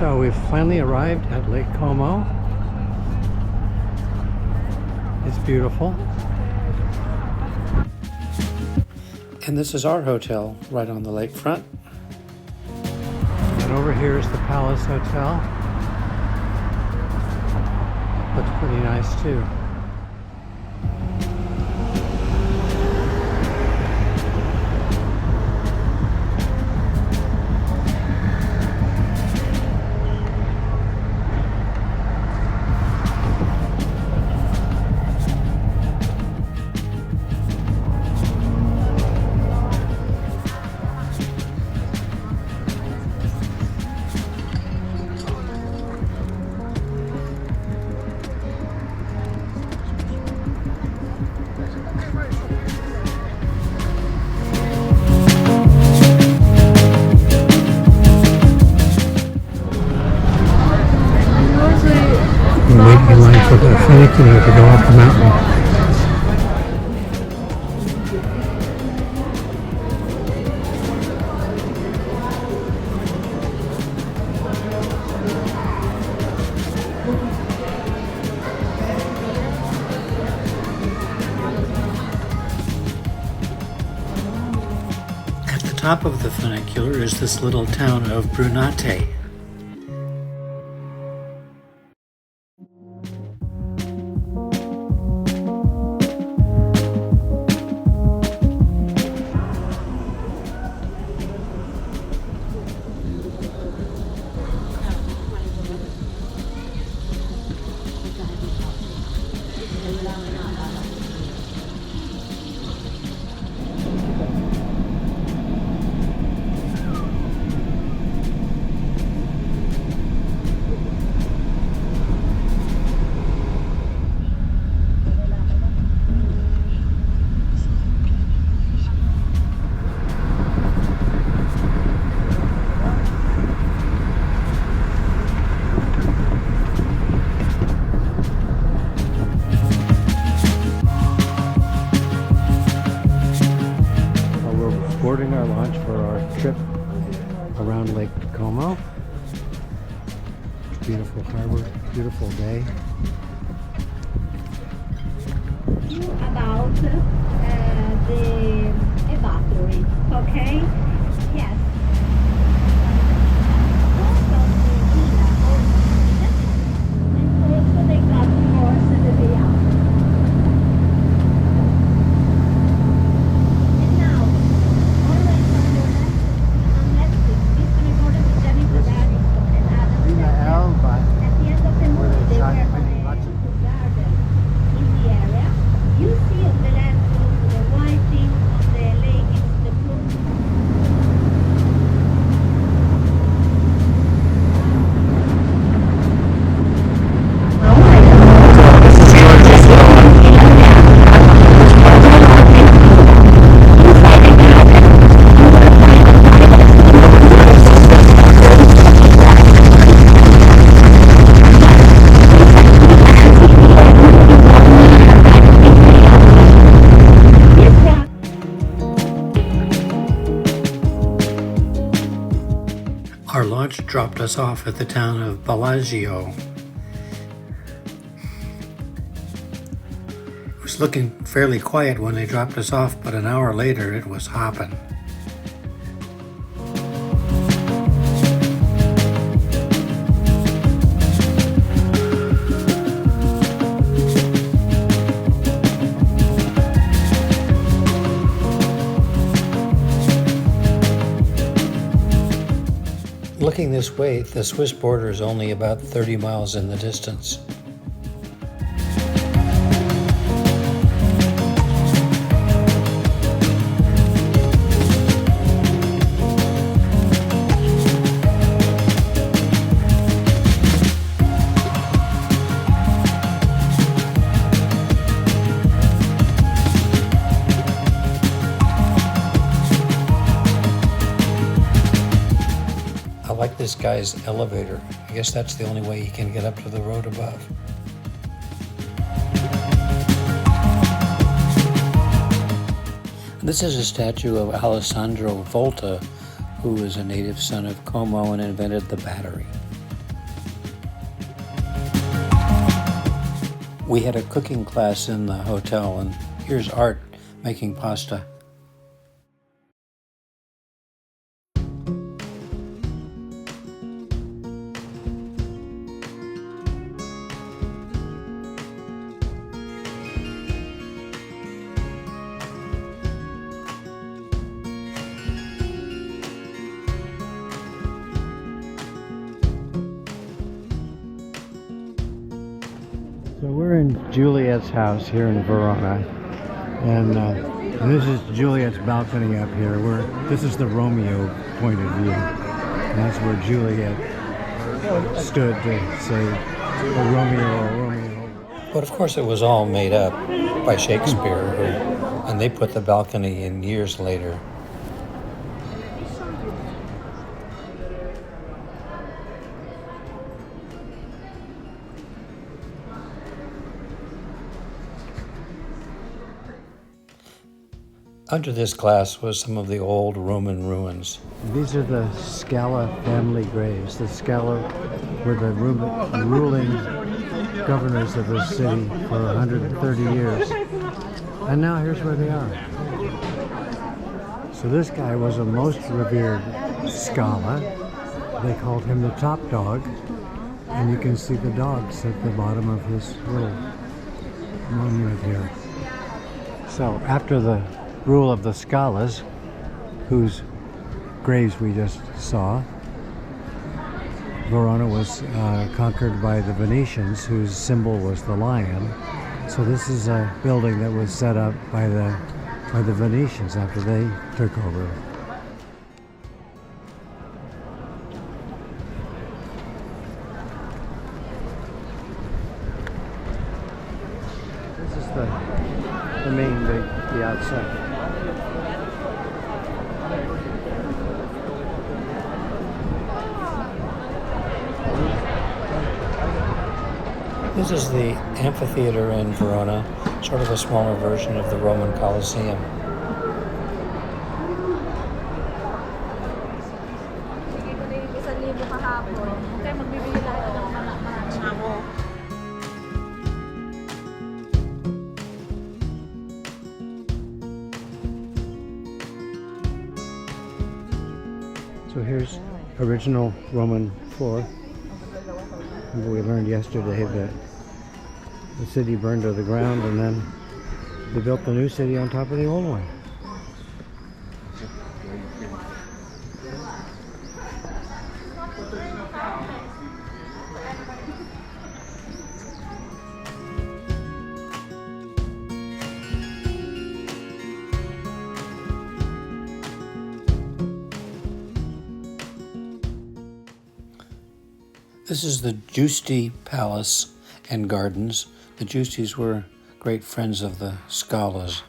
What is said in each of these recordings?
So we've finally arrived at Lake Como. It's beautiful. And this is our hotel right on the lakefront. And over here is the Palace Hotel. Looks pretty nice too. Waiting in line for the funicular to go up the mountain. At the top of the funicular is this little town of Brunate. Boarding our launch for our trip around Lake Como. Beautiful harbor, beautiful day. About the evaporate, okay? Yes. Also they got horse in the way out. And now, always on your Netflix, it's gonna go to Jennifer Aniston and Adam Sandler. At the end of the movie, they were on a garden in the area. You see on the left the white thing on the lake, it's the blue. Our launch dropped us off at the town of Bellagio. It was looking fairly quiet when they dropped us off, but an hour later it was hopping. Looking this way, the Swiss border is only about 30 miles in the distance. I like this guy's elevator. I guess that's the only way he can get up to the road above. This is a statue of Alessandro Volta, who was a native son of Como and invented the battery. We had a cooking class in the hotel, and here's Art making pasta. So we're in Juliet's house here in Verona, and this is Juliet's balcony up here. This is the Romeo point of view. And that's where Juliet stood to say, "Oh, Romeo, Romeo." But of course, it was all made up by Shakespeare, and they put the balcony in years later. Under this glass was some of the old Roman ruins. These are the Scala family graves. The Scala were the ruling governors of the city for 130 years. And now here's where they are. So this guy was a most revered Scala. They called him the top dog. And you can see the dogs at the bottom of his little monument here. So after the rule of the Scalas, whose graves we just saw, Verona was conquered by the Venetians, whose symbol was the lion. So this is a building that was set up by the Venetians after they took over. This is the main big piazza. This is the amphitheater in Verona, sort of a smaller version of the Roman Colosseum. So here's original Roman floor. We learned yesterday that the city burned to the ground, and then they built the new city on top of the old one. This is the Giusti Palace and Gardens. The Giustis were great friends of the Scalas.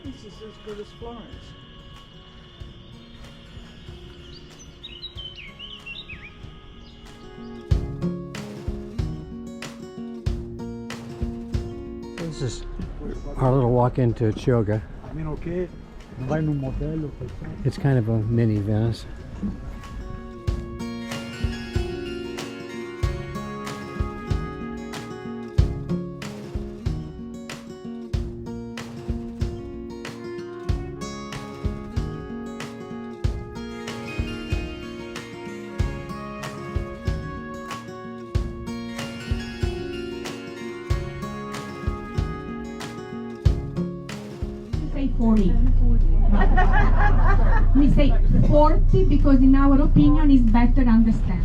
This is as good as Florence. This is our little walk into Chioggia. It's kind of a mini Venice. Say 40. We say 40 because in our opinion is better understand.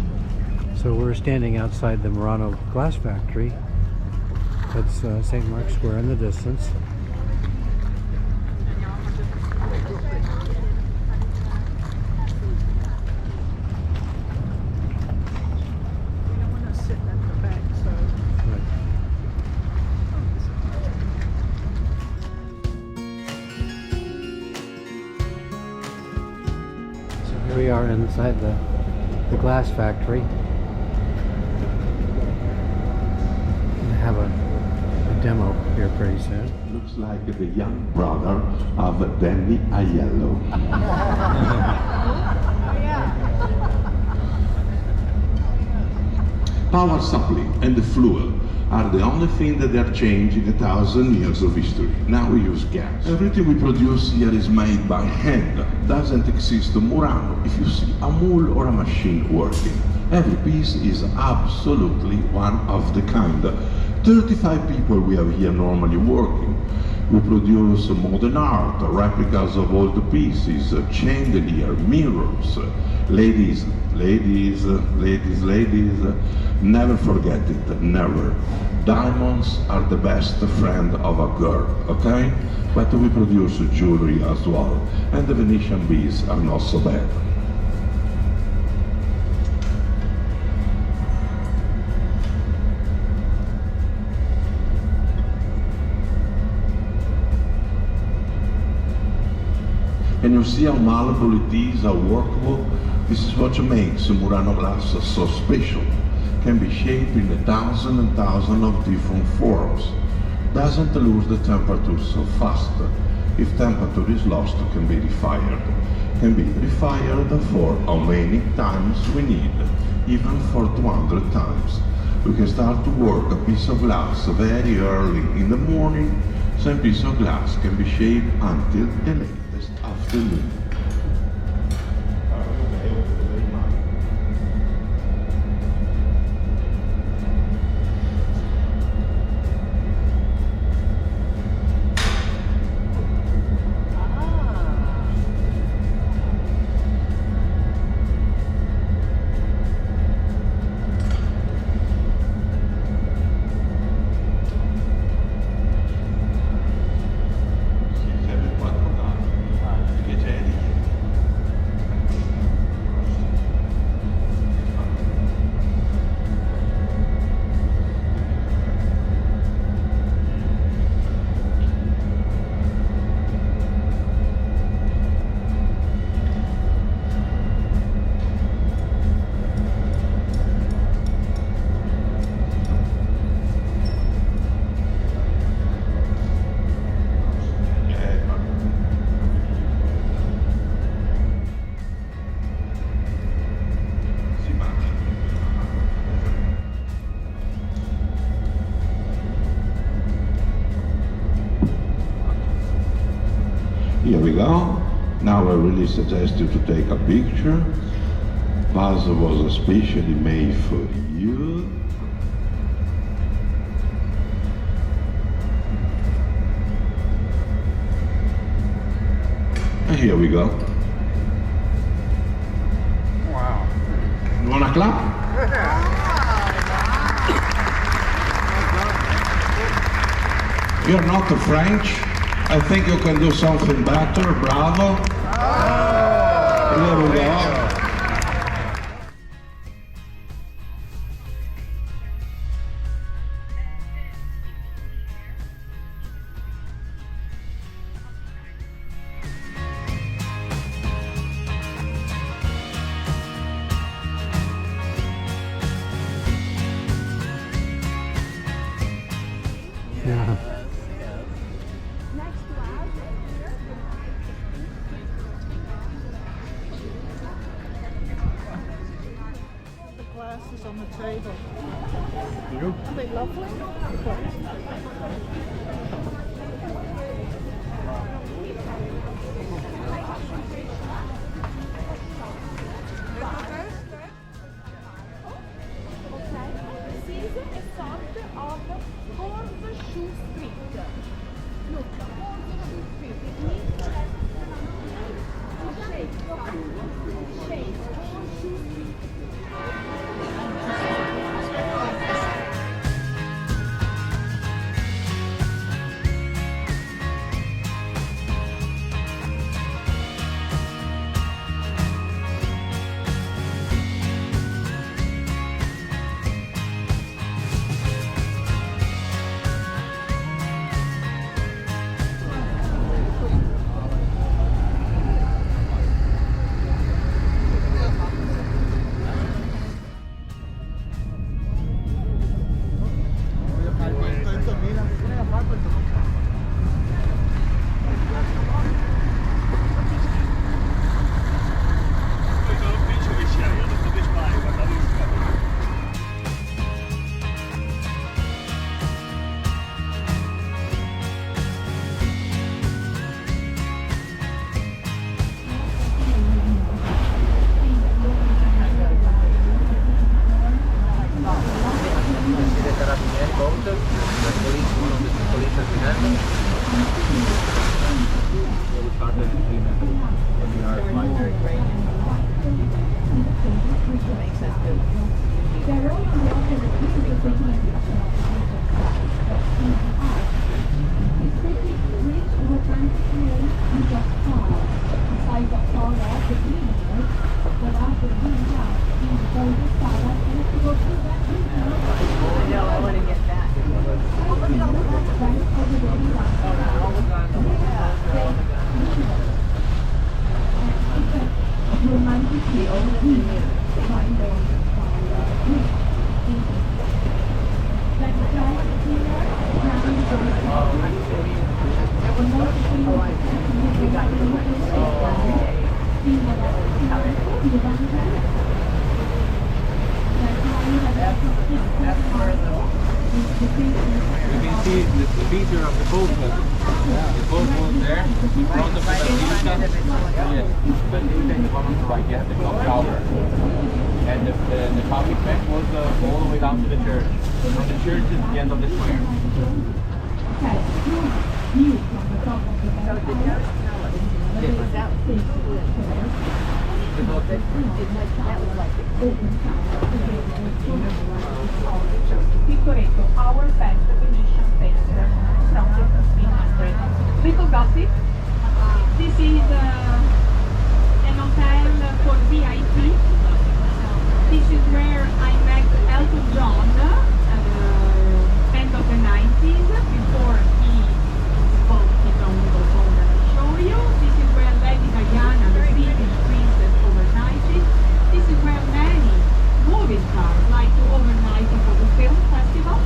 So we're standing outside the Murano glass factory. That's St. Mark's Square in the distance. Here we are inside the glass factory. Gonna have a demo here pretty soon. Looks like the young brother of Danny Aiello. Power supply and the fuel are the only thing that are changing 1,000 years of history. Now we use gas. Everything we produce here is made by hand. Doesn't exist Murano if you see a mule or a machine working. Every piece is absolutely one of the kind. 35 people we have here normally working. We produce modern art, replicas of all the pieces, chandelier, mirrors. Ladies, ladies, ladies, ladies, never forget it, never. Diamonds are the best friend of a girl, okay? But we produce jewelry as well, and the Venetian bees are not so bad. And you see how malleable it is, how workable? This is what makes Murano glass so special. Can be shaped in 1,000 and 1,000 of different forms. Doesn't lose the temperature so fast. If temperature is lost, it can be refired. Can be refired for how many times we need, even for 200 times. We can start to work a piece of glass very early in the morning. Same piece of glass can be shaped until the latest afternoon. Here we go. Now I really suggest you to take a picture. Vase was especially made for you. And here we go. Wow. You wanna clap? You're not French. I think you can do something better. Bravo. Here we go. Yeah. The glasses on the table. You? Are they lovely? This is a sort of horseshoe street. Look, horseshoe street. It means that carabinieri boat, the police, one of the police that we have. So we started in 3 meters. And we are flying very great. Makes us good. I want to get that. You can see the feature of the boat was the boat was there in front of the Basilica. Yes, Basilica is one on the right, you have the clock tower. And the public bank was all the way down to the church. And the church is the end of the square. So did those tell us? That was like the Piccoretto, our best Venetian festival from the 1500s. Little gossip. This is an hotel for VIP. This is where I met Elton John end of the 90s before he bought his own show you. This is where Lady Diana, the British princess, overnighted. This is where many movie stars like to overnight for the film festival.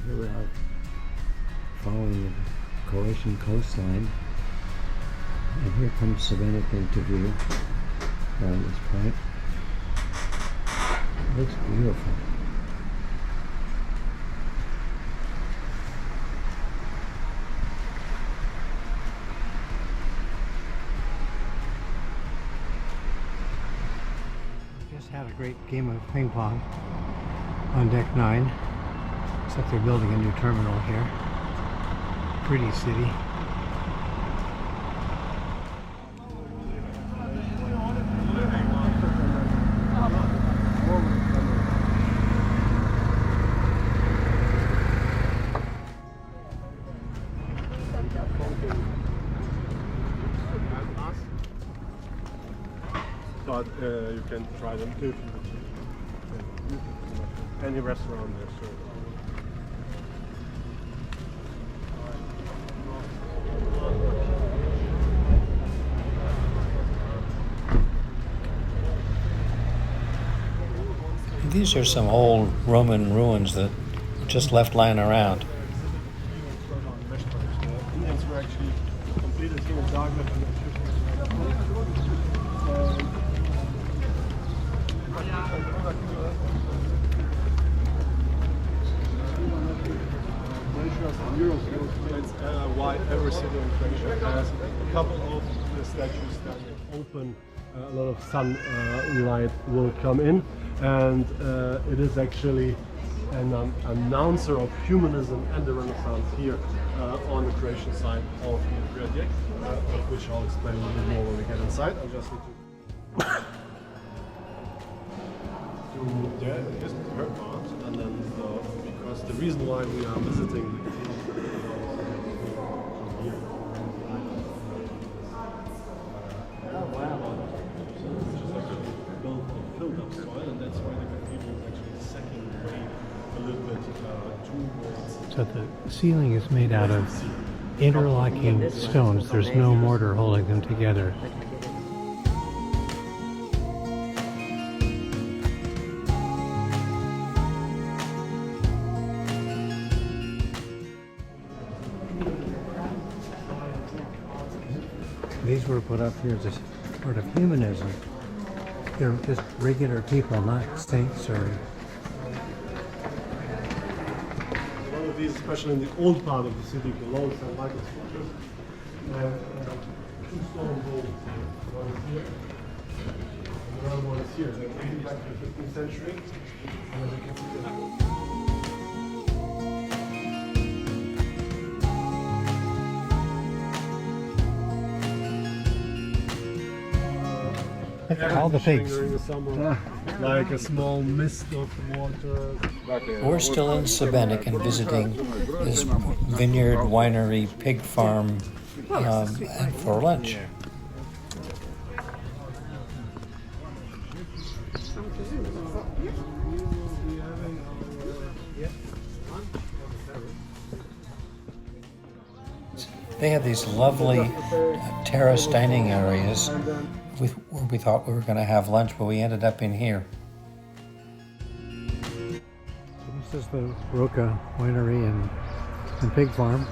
Here we are following the Croatian coastline. And here comes Savannah to view around this point. It looks beautiful. Just had a great game of ping pong on deck 9. Looks like they're building a new terminal here. Pretty city. But you can try them too. Any restaurant there, so. These are some old Roman ruins that just left lying around. The Indians were actually completed here in Zagreb and that's why every city in Croatia has a couple of the statues that open. A lot of sunlight will come in, and it is actually an announcer of humanism and the Renaissance here on the Croatian side of the Adriatic, of which I'll explain a little bit more when we get inside. I just need to there is her part, and then because the reason why we are visiting the filled up soil, and that's why the cathedral is actually second way a little bit towards. So the ceiling is made out of interlocking stones. There's no mortar holding them together. These were put up here as a sort of humanism. They're just regular people, not saints or... One of these, especially in the old part of the city below St. Michael's Fortress, two stone bowls here. One here, Royal one is here. They're dating back to the 15th century. And as you can see, All the pigs. during the summer, like a small mist of water. We're still in Sebenik and visiting this vineyard, winery, pig farm and for lunch. They have these lovely terrace dining areas where we thought we were going to have lunch, but we ended up in here. So this is the Roca Winery and Pig Farm.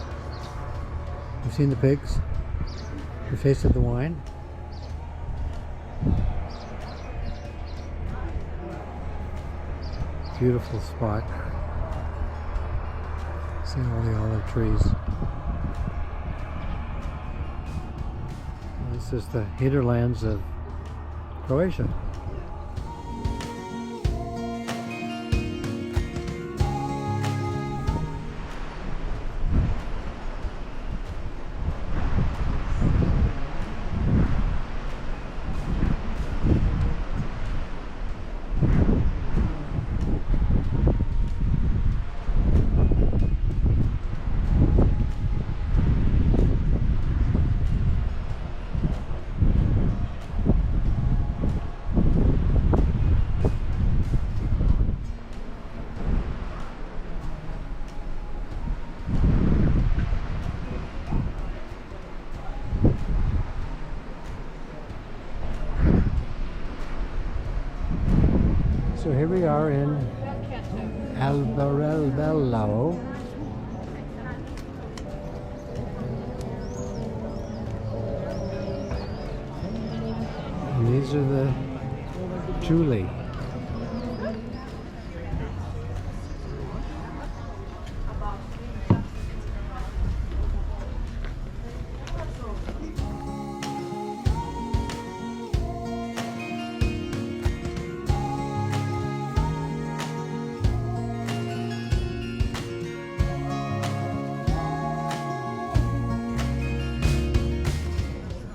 You've seen the pigs? You tasted the wine? Beautiful spot. See all the olive trees. This is the hinterlands of Croatia. So here we are in Albarelbello. And these are the Julie.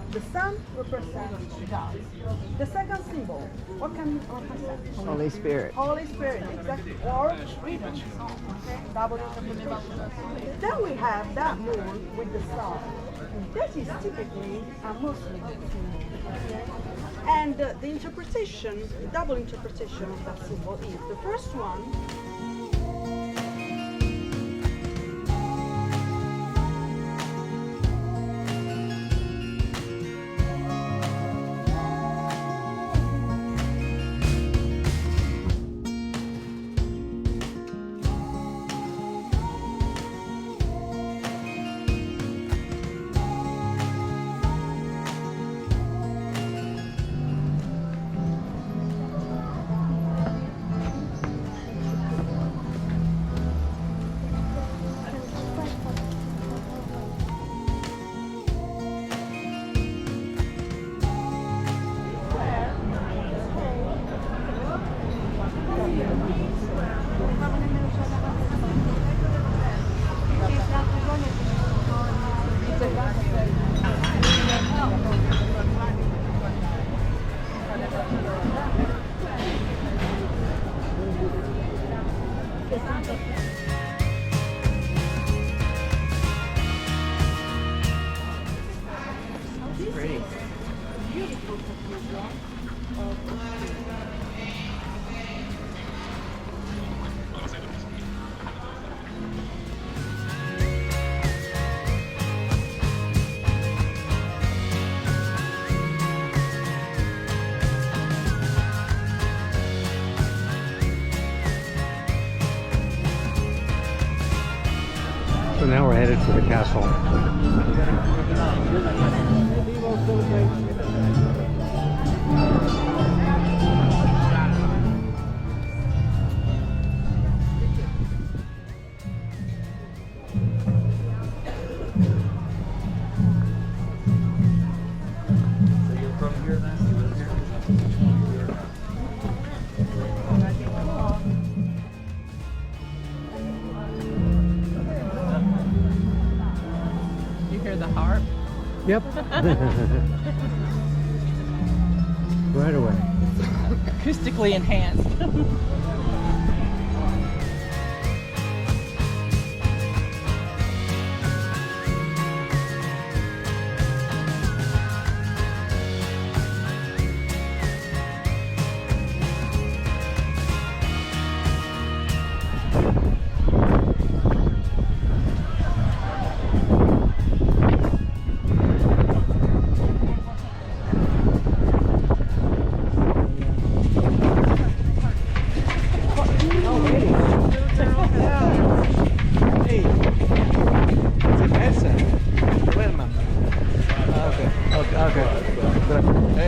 The sun represents God. The second symbol, what can you represent? Holy Spirit. Holy Spirit, exactly. Or freedom. Okay, double interpretation. Then we have that moon with the sun. That is typically a Muslim symbol. Okay? And the interpretation, the double interpretation of that symbol is the first one. Pretty. So now we're headed for the castle. So you're from here then? You live here? Yep. Right away. Acoustically enhanced.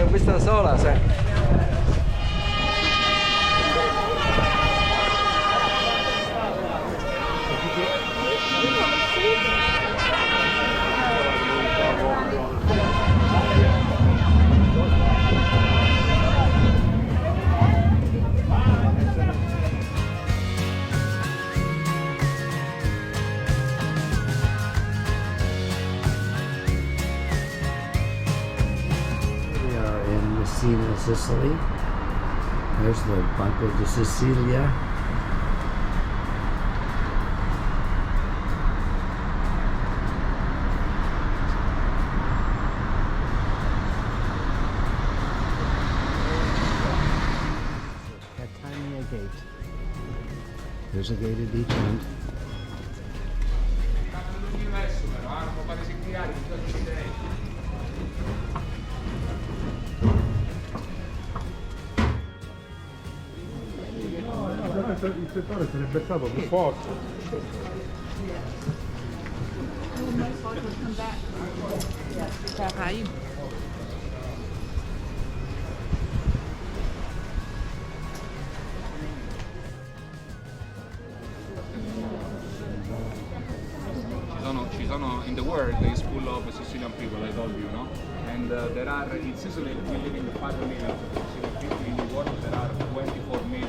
Questa sola, sai. Messina, Sicily. There's the Banco de Sicilia. Catania Gate. There's a gate at each end. Il settore sarebbe stato più forte. Ci sono in the world is full of Sicilian people, I told you, no? And there are in Sicily we live in 5 million Sicilian people. In the world there are 24 million.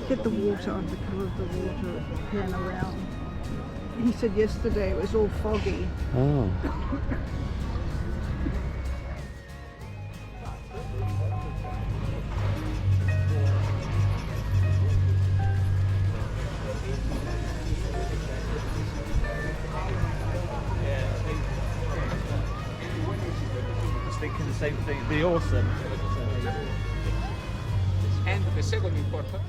Get the water because of the water going around. He said yesterday it was all foggy. Oh. I was thinking the same thing. It'd be awesome. And the second important.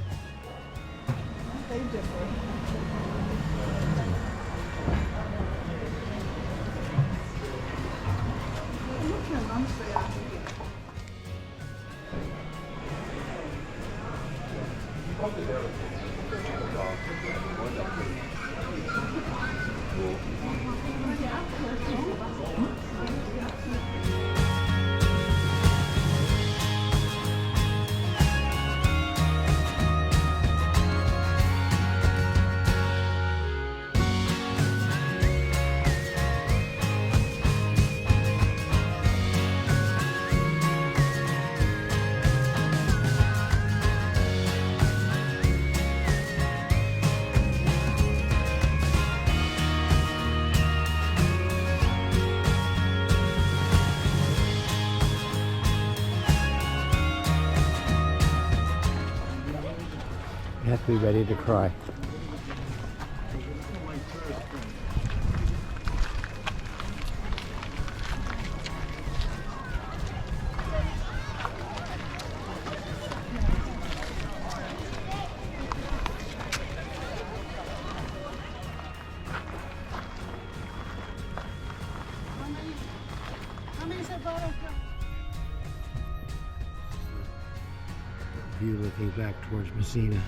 You have to be ready to cry. View looking back towards Messina.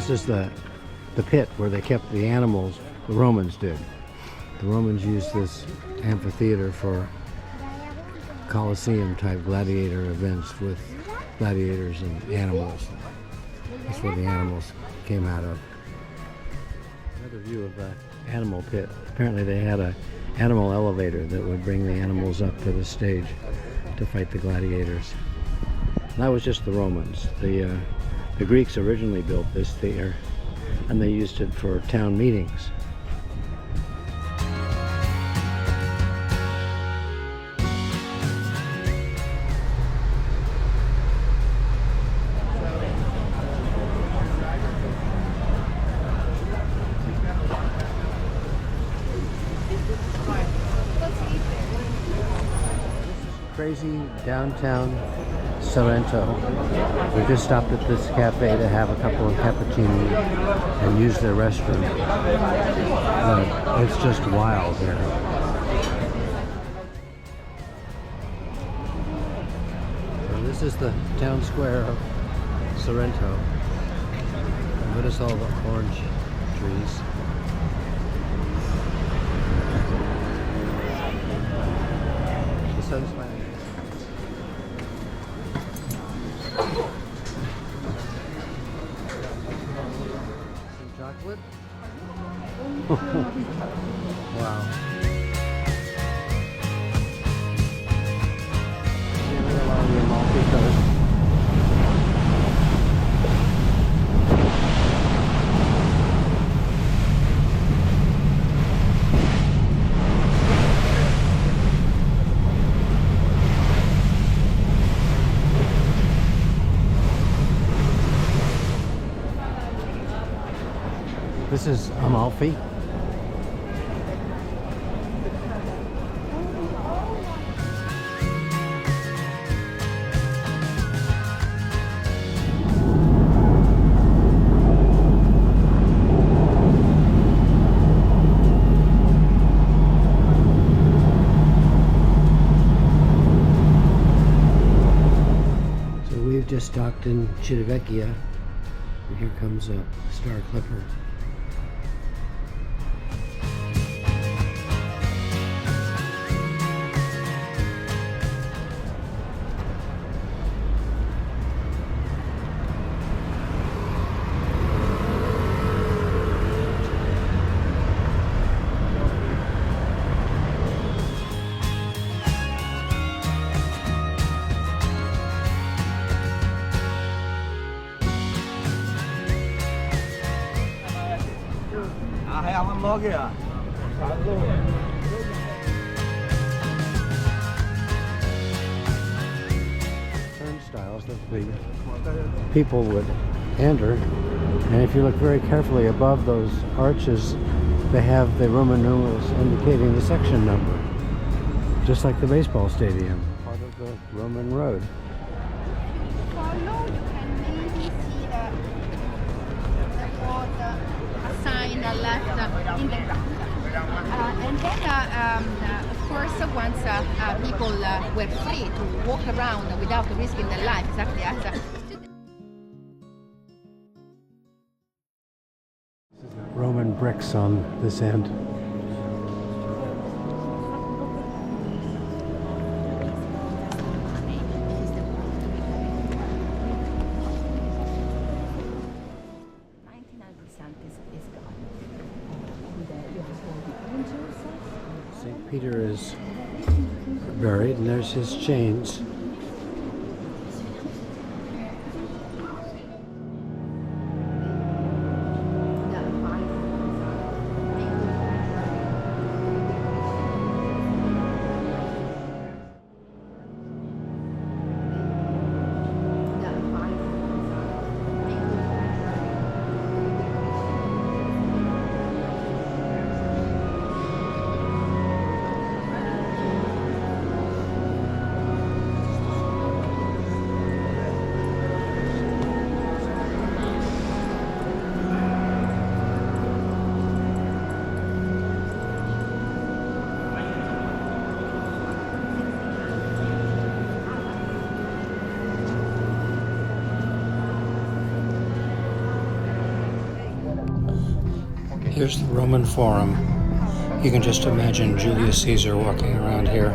This is the pit where they kept the animals. The Romans did. The Romans used this amphitheater for Colosseum type gladiator events with gladiators and animals. That's where the animals came out of. Another view of the animal pit. Apparently they had an animal elevator that would bring the animals up to the stage to fight the gladiators. And that was just the Romans. The Greeks originally built this theater and they used it for town meetings. Crazy downtown Sorrento. We just stopped at this cafe to have a couple of cappuccinos and use their restroom. But it's just wild here. So this is the town square of Sorrento. Notice all the orange trees. The sun's shining. Chocolate? Wow. Along the Amalfi Coast. This is Amalfi. So we've just docked in Civitavecchia, and here comes a Star Clipper. Turnstiles that the people would enter, and if you look very carefully above those arches, they have the Roman numerals indicating the section number, just like the baseball stadium, part of the Roman road. Follow, you can maybe see the board, a sign left in the ground. And then, of course, once people were free to walk around without risking their life, exactly as Roman bricks on this end. St. Peter is buried, and there's his chains. Here's the Roman Forum. You can just imagine Julius Caesar walking around here.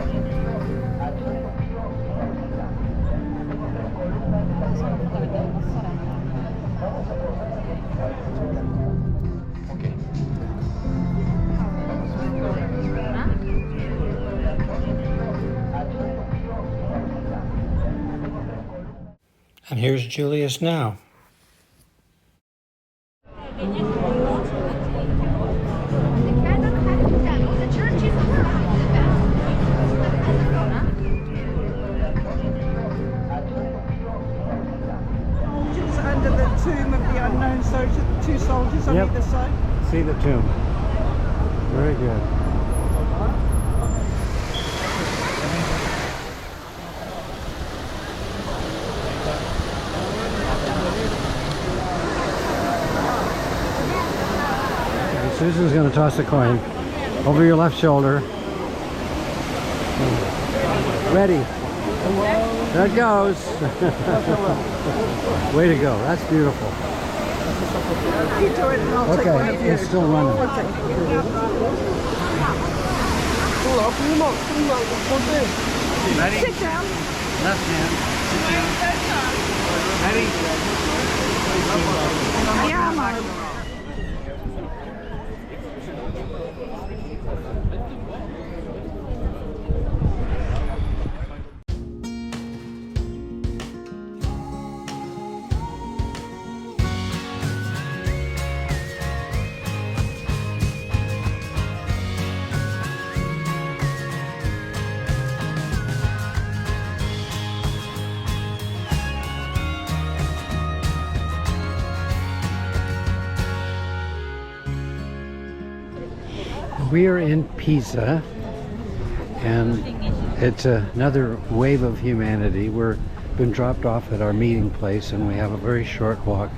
And here's Julius now. Under the tomb of the unknown soldier, two soldiers on Yep. either side. See the tomb. Very good. Okay, Susan's going to toss a coin over your left shoulder. Ready. There it goes. Way to go. That's beautiful. You do it and I'll take one of Okay, you. it's still running. Ready? Sit down. Left hand. Sit down. Ready? Yeah, We are in Pisa, and it's another wave of humanity. We're been dropped off at our meeting place, and we have a very short walk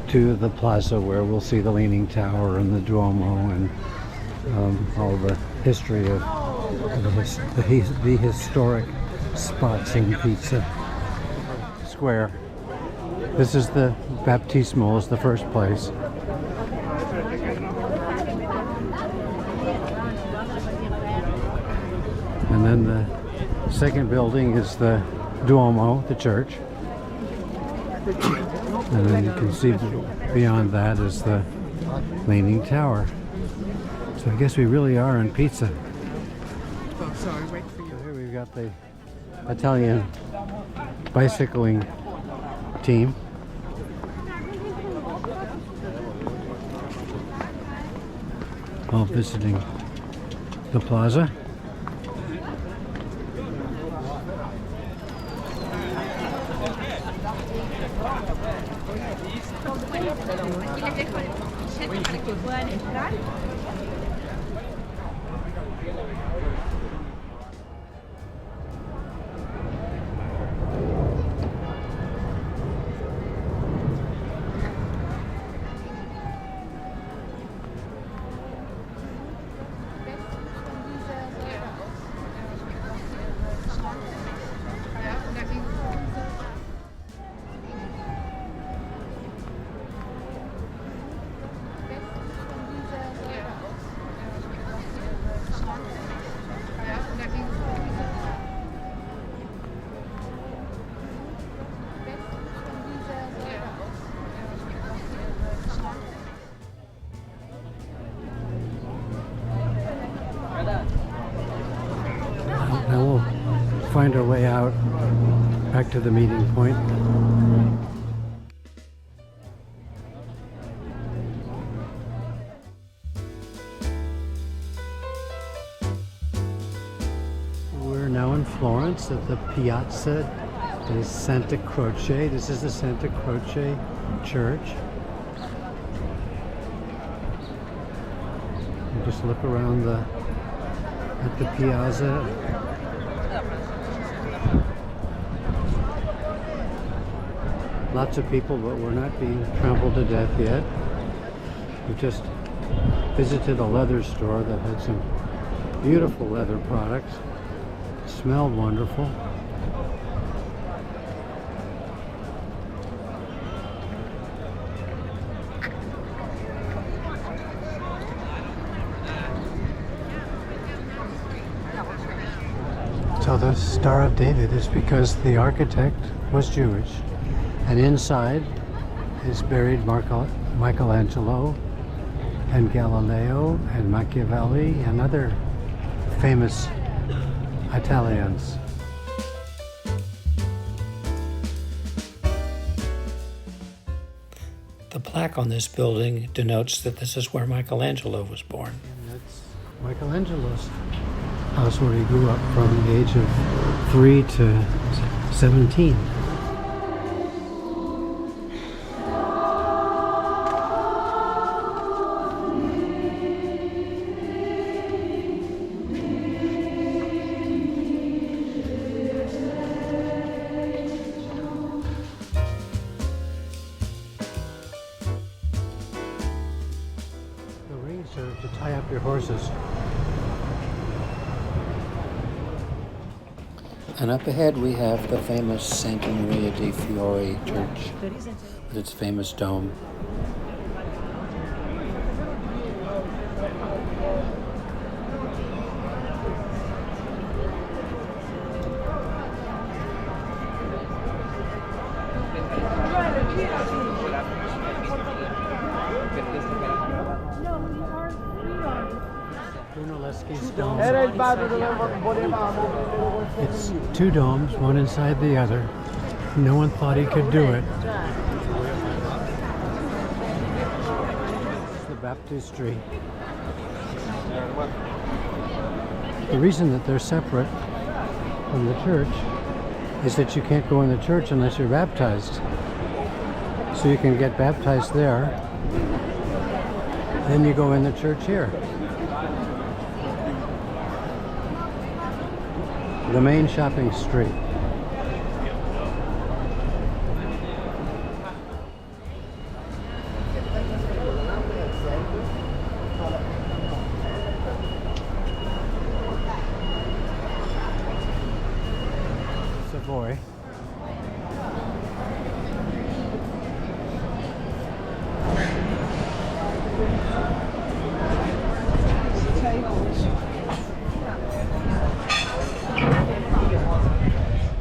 to the plaza where we'll see the Leaning Tower and the Duomo and all the history of the historic spots in Pisa Square. This is the Baptismal, is the first place. And then the second building is the Duomo, the church. And then you can see beyond that is the Leaning Tower. So I guess we really are in Pisa. So here we've got the Italian bicycling team. All visiting the plaza. Now we'll find our way out back to the meeting point. We're now in Florence at the Piazza di Santa Croce. This is the Santa Croce Church. You just look around at the piazza. Lots of people, but we're not being trampled to death yet. We just visited a leather store that had some beautiful leather products. Smelled wonderful. So the Star of David is because the architect was Jewish, and inside is buried Michelangelo and Galileo and Machiavelli and other famous Italians. The plaque on this building denotes that this is where Michelangelo was born. And that's Michelangelo's house where he grew up from the age of 3 to 17. To tie up your horses. And up ahead we have the famous Santa Maria dei Fiori church with its famous dome. It's two domes, one inside the other. No one thought he could do it. It's the baptistry. The reason that they're separate from the church is that you can't go in the church unless you're baptized. So you can get baptized there, then you go in the church here. The main shopping street. Savoy.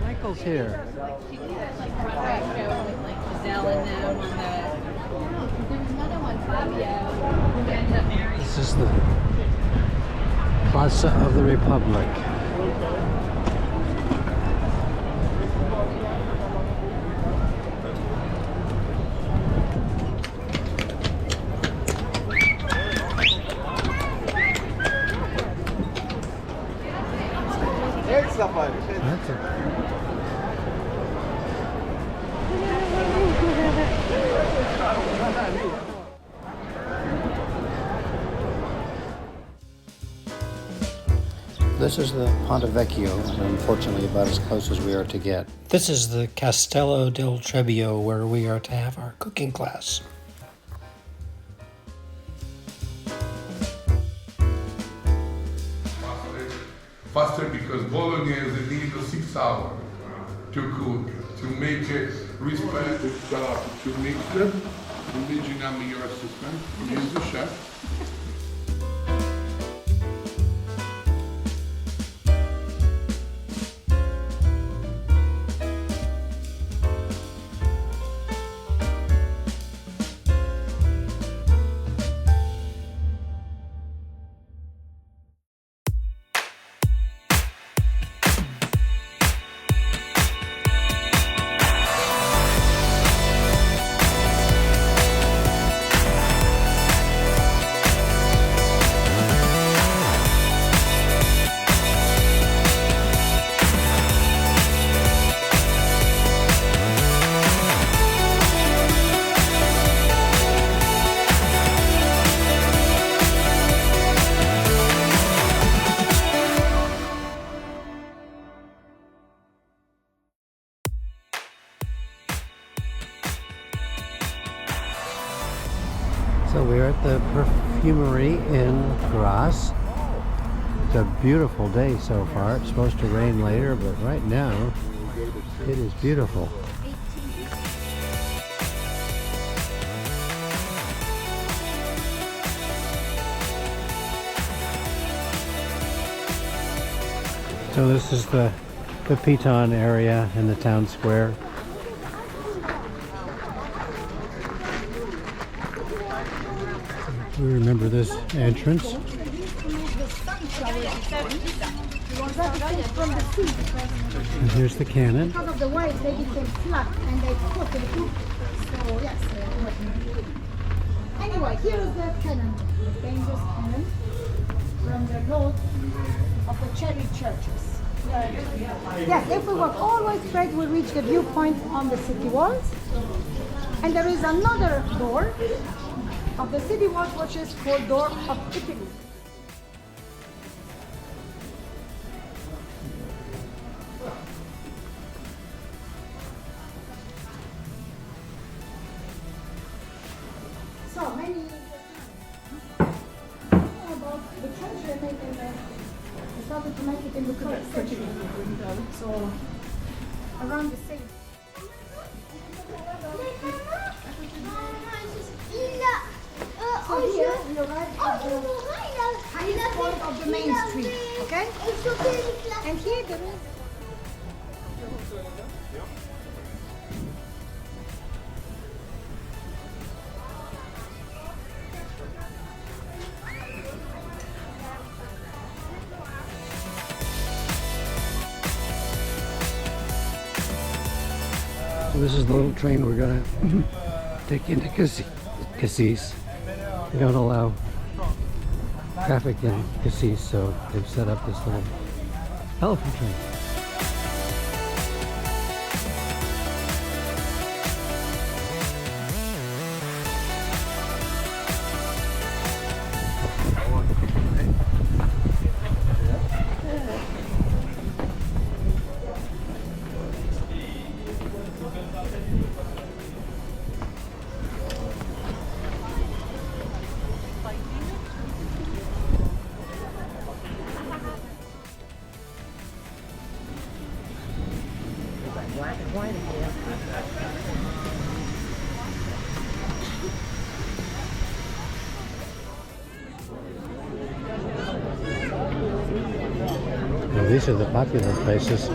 Michael's here. This is the Plaza of the Republic. That's it. This is the Ponte Vecchio, and unfortunately about as close as we are to get. This is the Castello del Trebio, where we are to have our cooking class. Faster because bolognese need 6 hours to cook, to make it respect the stuff, to mix them. Imaginami your assistant, he is the chef. So we're at the perfumery in Graz. It's a beautiful day so far. It's supposed to rain later, but right now it is beautiful. So this is the the Piton area in the town square. We remember this entrance. And here's the cannon. Because of the waves, they became flat and they put in the poop. So yes. Anyway, here is the cannon, dangerous cannon from the road of the cherry churches. Yes, if we walk all the way straight, we reach the viewpoint on the city walls. And there is another door of the city walls, which is called Door of Italy. So many years about the church they made in the, they started to make it in the 12th century. So around the same. So here we arrive at the highest point of the main street, okay? And here there is. So this is the little train we're gonna take into Cassis. They don't allow traffic in Cassis, so they've set up this little elephant train. Well, these are the popular places.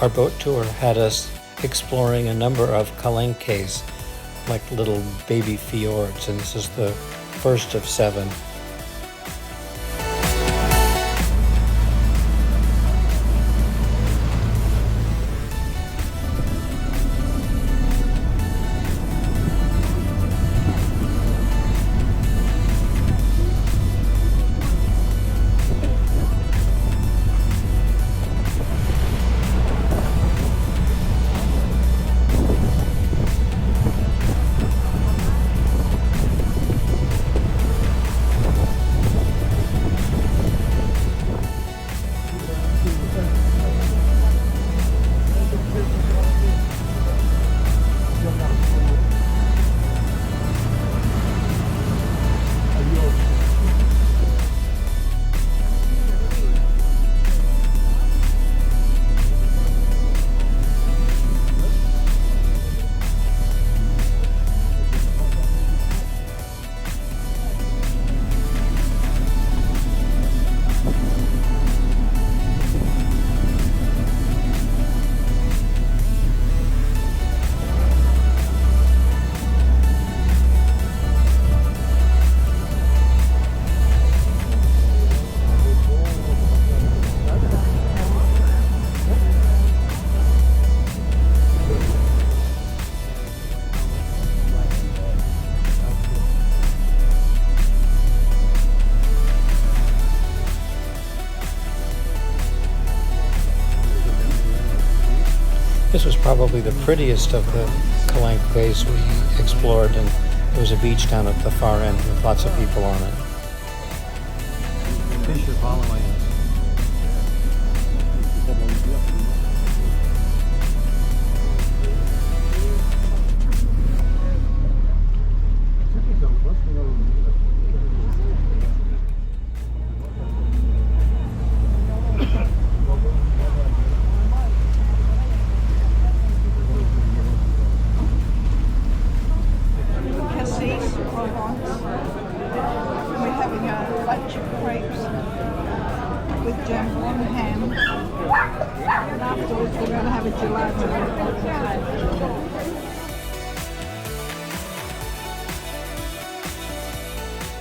Our boat tour had us exploring a number of calenques, like little baby fjords, and this is the first of 7. This was probably the prettiest of the Calanque bays we explored, and there was a beach down at the far end with lots of people on it. Fish are following us. We're having a lunch of crepes with jam and ham. And afterwards we're going to have a gelato.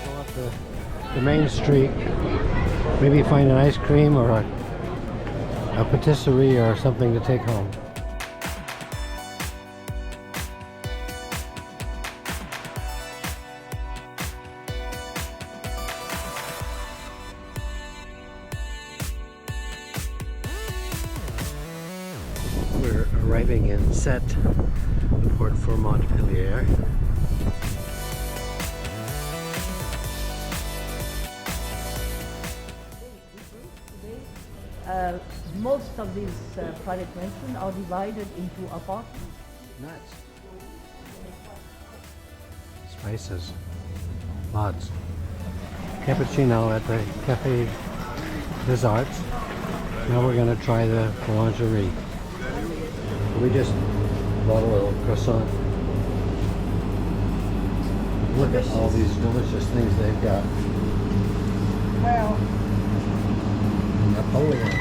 Go up the main street, maybe find an ice cream or a patisserie or something to take home. We're arriving in Sète, port for Montpellier. Most of these private restaurants are divided into apartments. Nuts. Spices. Lots. Cappuccino at the Café des Arts. Now we're going to try the boulangerie. We just bought a little croissant. Look at all these delicious things they've got. Well, Napoleon.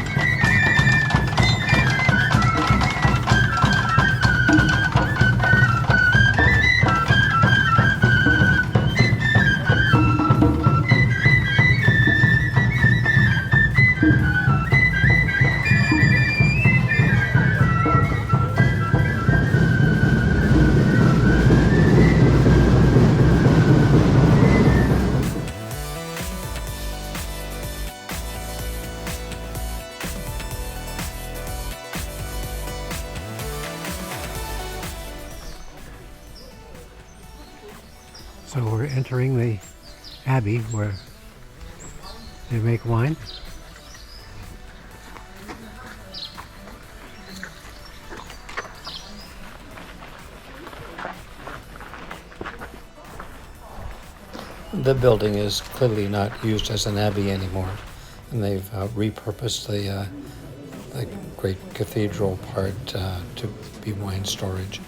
So we're entering the abbey where they make wine. The building is clearly not used as an abbey anymore, and they've repurposed the great cathedral part to be wine storage.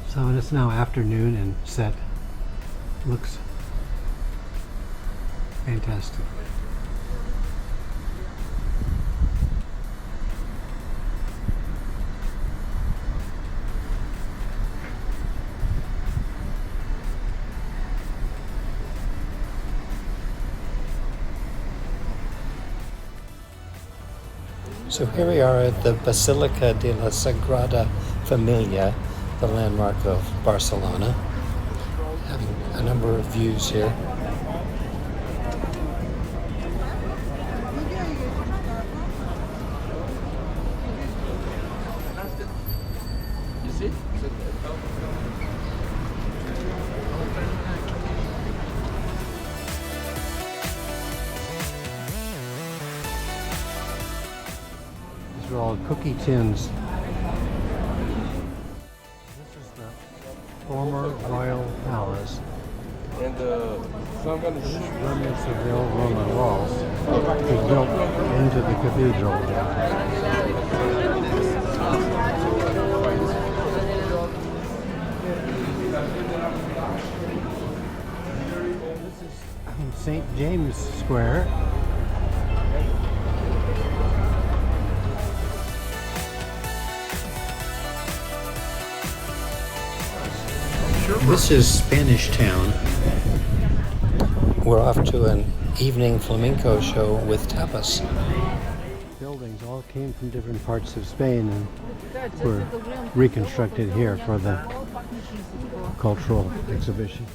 So it's now afternoon and Sète looks fantastic. So here we are at the Basilica de la Sagrada Familia, the landmark of Barcelona, having a number of views here. You see? These are all cookie tins. This is the former royal palace. And so I'm going to shoot. Remnants of the old Roman walls was built into the cathedral. This is St. James Square. This is Spanish Town. We're off to an evening flamenco show with tapas. buildings all came from different parts of Spain and were reconstructed here for the cultural exhibition.